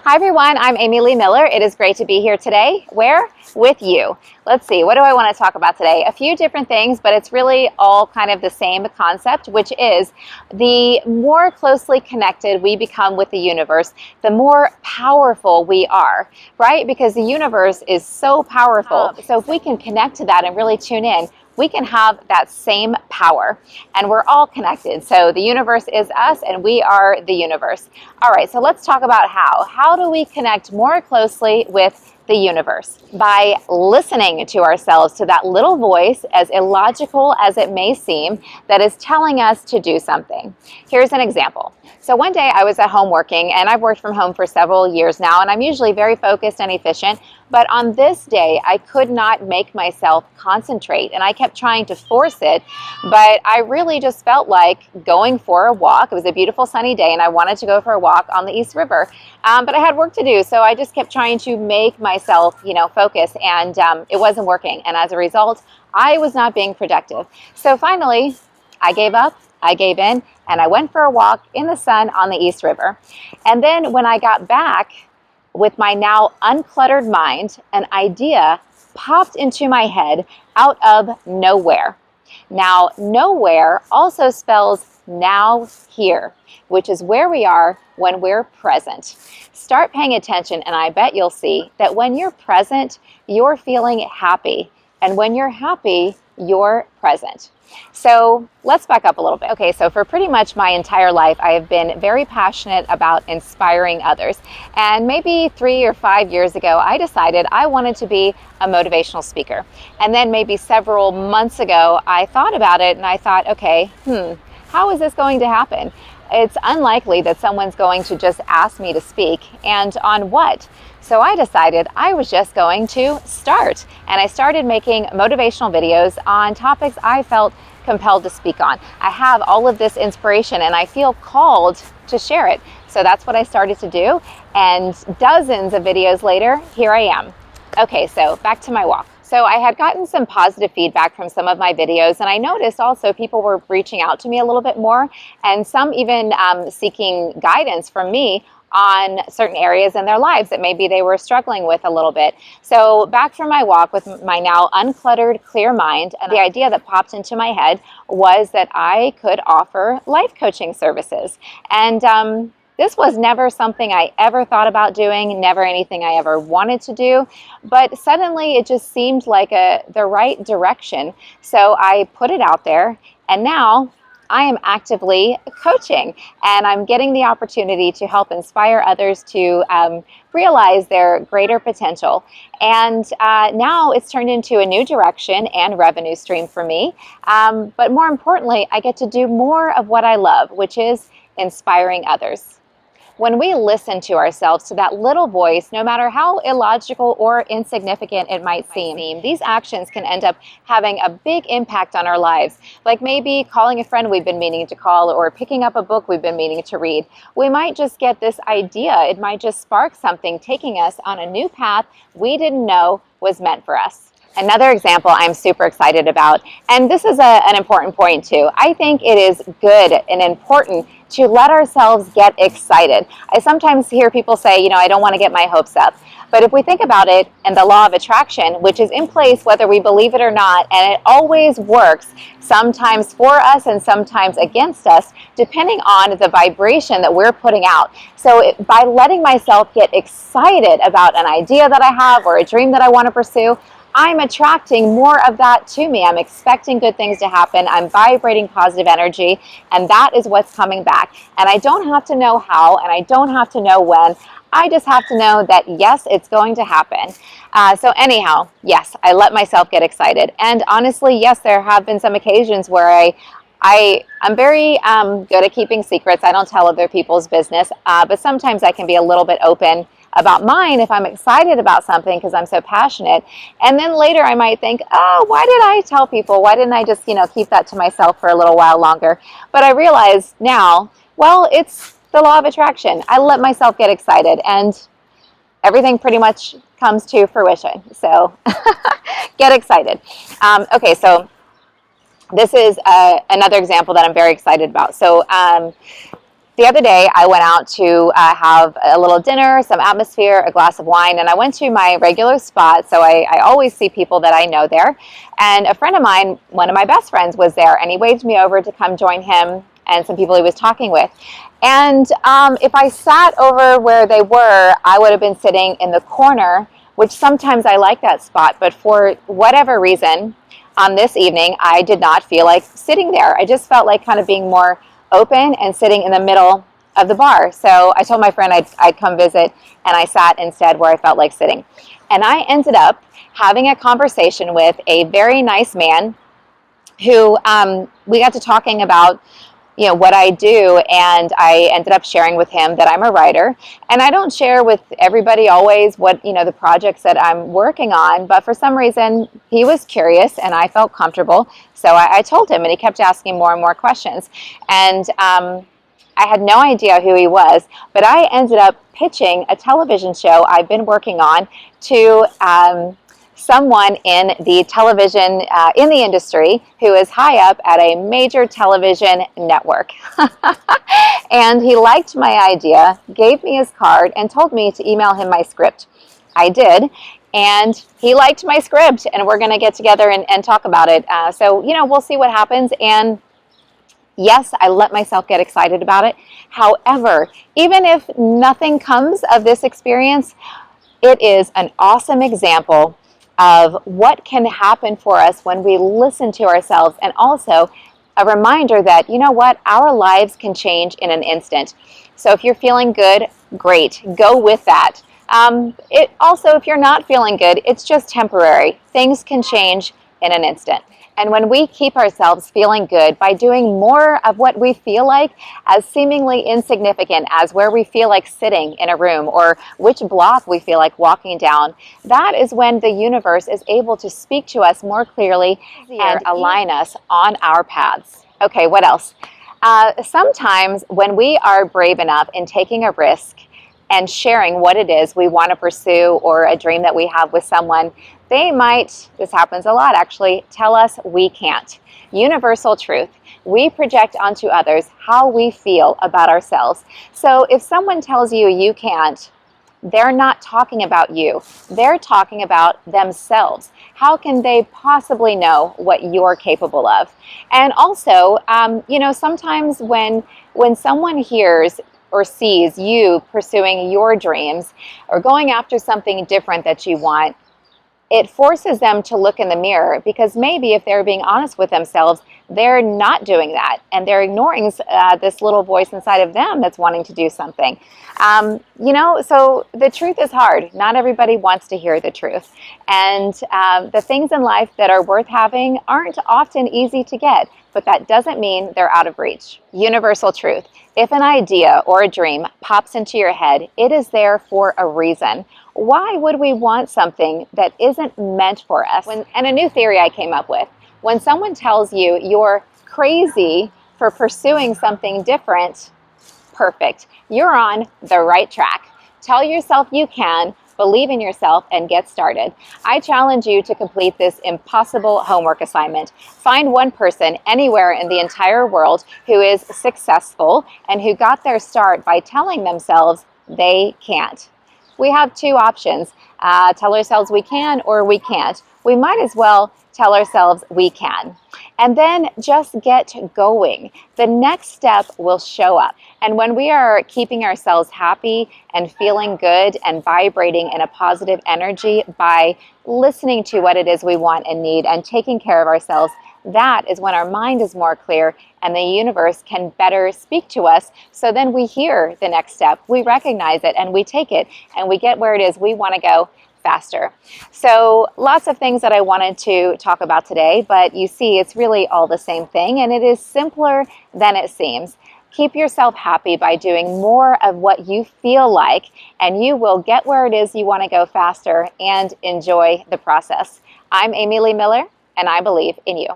Hi everyone, I'm Amy Lee Miller. It is great to be here today. Where? With you. Let's see, what do I want to talk about today? A few different things, but it's really all kind of the same concept, which is the more closely connected we become with the universe, the more powerful we are, right? Because the universe is so powerful. So if we can connect to that and really tune in, we can have that same power, and we're all connected. So the universe is us and we are the universe. All right, so let's talk about how. How do we connect more closely with the universe? By listening to ourselves, to that little voice, as illogical as it may seem, that is telling us to do something. Here's an example. So one day I was at home working, and I've worked from home for several years now, and I'm usually very focused and efficient. But on this day, I could not make myself concentrate, and I kept trying to force it, but I really just felt like going for a walk. It was a beautiful sunny day, and I wanted to go for a walk on the East River, but I had work to do, so I just kept trying to make myself, focus, and it wasn't working. And as a result, I was not being productive. So finally, I gave up, I gave in, and I went for a walk in the sun on the East River. And then when I got back, with my now uncluttered mind, an idea popped into my head out of nowhere. Now, nowhere also spells now here, which is where we are when we're present. Start paying attention, and I bet you'll see that when you're present, you're feeling happy. And when you're happy, you're present. So let's back up a little bit. Okay, so for pretty much my entire life, I have been very passionate about inspiring others. And maybe 3 or 5 years ago, I decided I wanted to be a motivational speaker. And then maybe several months ago, I thought about it and I thought, okay, how is this going to happen? It's unlikely that someone's going to just ask me to speak, and on what? So I decided I was just going to start, and I started making motivational videos on topics I felt compelled to speak on. I have all of this inspiration and I feel called to share it. So that's what I started to do, and dozens of videos later, here I am. Okay, so back to my walk. So I had gotten some positive feedback from some of my videos, and I noticed also people were reaching out to me a little bit more, and some even seeking guidance from me on certain areas in their lives that maybe they were struggling with a little bit. So back from my walk with my now uncluttered, clear mind, and the idea that popped into my head was that I could offer life coaching services. And this was never something I ever thought about doing, never anything I ever wanted to do, but suddenly it just seemed like the right direction. So I put it out there, and now I am actively coaching, and I'm getting the opportunity to help inspire others to realize their greater potential. And now it's turned into a new direction and revenue stream for me. But more importantly, I get to do more of what I love, which is inspiring others. When we listen to ourselves, to that little voice, no matter how illogical or insignificant it might seem, these actions can end up having a big impact on our lives. Like maybe calling a friend we've been meaning to call, or picking up a book we've been meaning to read. We might just get this idea. It might just spark something, taking us on a new path we didn't know was meant for us. Another example I'm super excited about, and this is an important point too. I think it is good and important to let ourselves get excited. I sometimes hear people say, I don't want to get my hopes up. But if we think about it, and the law of attraction, which is in place whether we believe it or not, and it always works, sometimes for us and sometimes against us, depending on the vibration that we're putting out. So by letting myself get excited about an idea that I have or a dream that I want to pursue, I'm attracting more of that to me. I'm expecting good things to happen. I'm vibrating positive energy, and that is what's coming back. And I don't have to know how, and I don't have to know when. I just have to know that, yes, it's going to happen. So anyhow, yes, I let myself get excited. And honestly, yes, there have been some occasions where I'm very good at keeping secrets. I don't tell other people's business, but sometimes I can be a little bit open about mine if I'm excited about something because I'm so passionate. And then later I might think, oh, why did I tell people? Why didn't I just, keep that to myself for a little while longer? But I realize now, well, it's the law of attraction. I let myself get excited, and everything pretty much comes to fruition. So get excited. Okay, so this is another example that I'm very excited about. So The other day, I went out to have a little dinner, some atmosphere, a glass of wine, and I went to my regular spot, so I always see people that I know there. And a friend of mine, one of my best friends, was there, and he waved me over to come join him and some people he was talking with. And if I sat over where they were, I would have been sitting in the corner, which sometimes I like that spot, but for whatever reason, on this evening, I did not feel like sitting there. I just felt like kind of being more open and sitting in the middle of the bar. So I told my friend I'd come visit, and I sat instead where I felt like sitting. And I ended up having a conversation with a very nice man who we got to talking about what I do, and I ended up sharing with him that I'm a writer. And I don't share with everybody always what, the projects that I'm working on, but for some reason he was curious and I felt comfortable. So I told him, and he kept asking more and more questions. And I had no idea who he was, but I ended up pitching a television show I've been working on to someone in the television, in the industry, who is high up at a major television network. And he liked my idea, gave me his card, and told me to email him my script. I did, and he liked my script, and we're going to get together and talk about it. So, we'll see what happens. And yes, I let myself get excited about it. However, even if nothing comes of this experience, it is an awesome example of what can happen for us when we listen to ourselves, and also a reminder that, our lives can change in an instant. So if you're feeling good, great, go with that. It also, if you're not feeling good, it's just temporary. Things can change in an instant. And when we keep ourselves feeling good by doing more of what we feel like as seemingly insignificant as where we feel like sitting in a room or which block we feel like walking down, that is when the universe is able to speak to us more clearly and align us on our paths. Okay, what else? Sometimes when we are brave enough in taking a risk and sharing what it is we want to pursue or a dream that we have with someone, they might, this happens a lot actually, tell us we can't. Universal truth. We project onto others how we feel about ourselves. So if someone tells you you can't, they're not talking about you. They're talking about themselves. How can they possibly know what you're capable of? And also, sometimes when someone hears or sees you pursuing your dreams or going after something different that you want, it forces them to look in the mirror, because maybe if they're being honest with themselves, they're not doing that, and they're ignoring this little voice inside of them that's wanting to do something. So the truth is hard. Not everybody wants to hear the truth. And the things in life that are worth having aren't often easy to get, but that doesn't mean they're out of reach. Universal truth. If an idea or a dream pops into your head, it is there for a reason. Why would we want something that isn't meant for us? And a new theory I came up with. When someone tells you you're crazy for pursuing something different, perfect. You're on the right track. Tell yourself you can, believe in yourself, and get started. I challenge you to complete this impossible homework assignment. Find one person anywhere in the entire world who is successful and who got their start by telling themselves they can't. We have two options. Tell ourselves we can or we can't. We might as well tell ourselves we can. And then just get going. The next step will show up. And when we are keeping ourselves happy and feeling good and vibrating in a positive energy by listening to what it is we want and need and taking care of ourselves, that is when our mind is more clear and the universe can better speak to us. So then we hear the next step, we recognize it, and we take it, and we get where it is we want to go faster. So lots of things that I wanted to talk about today, but you see it's really all the same thing, and it is simpler than it seems. Keep yourself happy by doing more of what you feel like, and you will get where it is you want to go faster and enjoy the process. I'm Amy Lee Miller, and I believe in you.